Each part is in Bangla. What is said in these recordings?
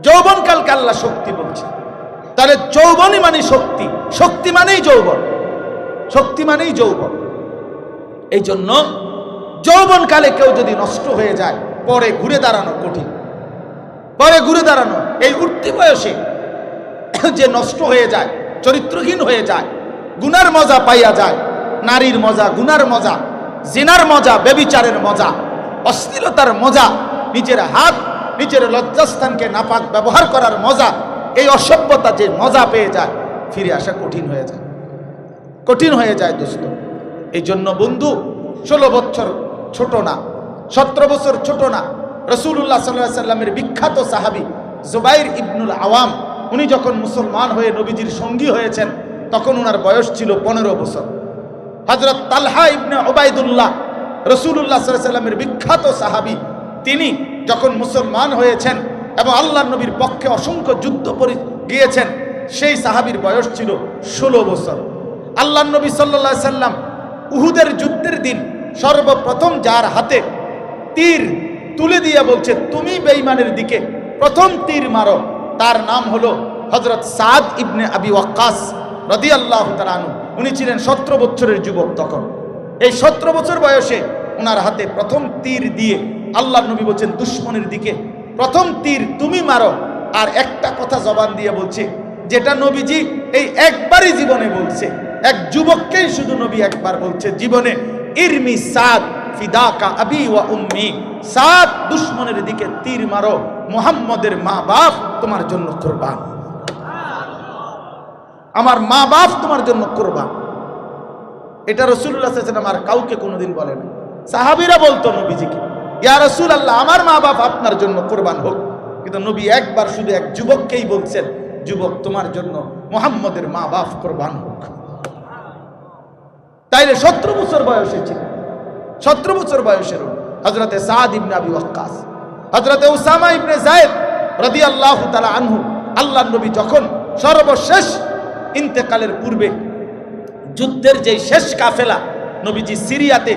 যৌবনকালকে আল্লাহ শক্তি বলছে। তাহলে যৌবনই মানে শক্তি, শক্তি মানেই যৌবন, শক্তি মানেই যৌবন। এই জন্য যৌবনকালে কেউ যদি নষ্ট হয়ে যায়, পরে ঘুরে দাঁড়ানো কঠিন। পরে ঘুরে দাঁড়ানো, এই উঠতি বয়সে যে নষ্ট হয়ে যায়, চরিত্রহীন হয়ে যায়, গুনার মজা পাইয়া যায়, নারীর মজা, গুনার মজা, জিনার মজা, ব্যভিচারের মজা, অশ্লীলতার মজা, নিজের হাত, নিজের লজ্জাস্থানকে নাপাক ব্যবহার করার মজা, এই অসভ্যতা যে মজা পেয়ে যায়, ফিরে আসা কঠিন হয়ে যায়, কঠিন হয়ে যায় দোস্ত। এই জন্য বন্ধু, 16 বছর ছোট না, 17 বছর ছোট না। রাসূলুল্লাহ সাল্লাল্লাহু আলাইহি সাল্লামের বিখ্যাত সাহাবী জুবাইর ইবনুল আওয়াম, উনি যখন মুসলমান হয়ে নবীজির সঙ্গী হয়েছেন, তখন ওনার বয়স ছিল 15 বছর। হযরত তালহা ইবনে উবাইদুল্লাহ, রাসূলুল্লাহ সাল্লাল্লাহু আলাইহি সাল্লামের বিখ্যাত সাহাবী, তিনি যখন মুসলমান হয়েছেন এবং আল্লাহর নবীর পক্ষে অসংখ্য যুদ্ধ গিয়েছেন, সেই সাহাবীর বয়স ছিল 16 বছর। আল্লাহর নবী সাল্লাল্লাহু আলাইহি সাল্লাম উহুদের যুদ্ধের দিন সর্বপ্রথম যার হাতে তীর তুলে দিয়ে বলছে, তুমি বেঈমানের দিকে প্রথম তীর মারো, তার নাম হলো হযরত সাদ ইবনে আবি ওয়াক্কাস রাদিয়াল্লাহু তাআলা আনহু। উনি ছিলেন 17 বছরের যুবক তখন। এই 17 বছর বয়সে ওনার হাতে প্রথম তীর দিয়ে আল্লাহর নবী বলছেন, দুশমনের দিকে প্রথম তীর তুমি মারো। আর একটা কথা জবান দিয়ে বলছে, যেটা নবীজি এই একবারই জীবনে বলছে, এক যুবককেই শুধু নবী একবার বলছে জীবনে, ইরমি সাদ ফিদাকা আবি ওয়া উম্মি, সাদ দুশমনের দিকে তীর মারো, মুহাম্মদের মা বাপ তোমার জন্য কুরবান, আমার মা বাপ তোমার জন্য কুরবান। এটা রাসূলুল্লাহ সাল্লাল্লাহু আলাইহি ওয়াসাল্লাম আর কাউকে কোনোদিন বলে না। সাহাবীরা বলতো নবীজিকে, ইয়া রাসূলুল্লাহ, আমার মা বাপ আপনার জন্য কুরবান হোক। কিন্তু নবী একবার শুধু এক যুবককেই বলছেন, যুবক তোমার জন্য মুহাম্মদের মা বাপ কুরবান হোক। তাইলে 17 বছর বয়সে ছিল, 17 বছর বয়সের হযরতে সাদ ইবনে আবি ওয়াক্কাস, হযরতে উসামা ইবনে যায়েদ রাদিয়াল্লাহু তাআলা আনহু, আল্লাহর নবী যখন সর্বশেষ ইন্তেকালের পূর্বে যুদ্ধের যে শেষ কাফেলা নবীজি সিরিয়াতে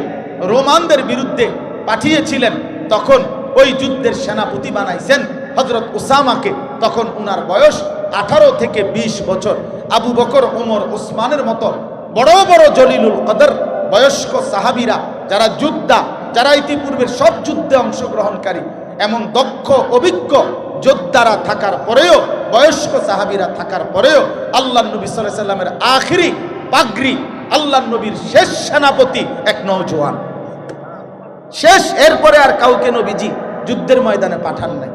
রোমানদের বিরুদ্ধে পাঠিয়েছিলেন, তখন ওই যুদ্ধের সেনাপতি বানাইছেন হযরত উসামাকে। তখন উনার বয়স 18 থেকে 20 বছর। আবু বকর, ওমর, ওসমানের মতো বড় বড় জলিলুল কদর বয়স্ক সাহাবীরা, যারা যোদ্ধা, যারা ইতিপূর্বের সব যুদ্ধে অংশগ্রহণকারী, এমন দক্ষ অভিজ্ঞ যোদ্ধারা থাকার পরেও, বয়স্ক সাহাবীরা থাকার পরেও, আল্লাহর নবী সাল্লাল্লাহু আলাইহি সাল্লামের আখিরি পাগড়ি, আল্লাহর নবীর শেষ সেনাপতি এক নওজোয়ান, শেষ। এরপরে আর কাউকে নবীজি যুদ্ধের ময়দানে পাঠান নাই।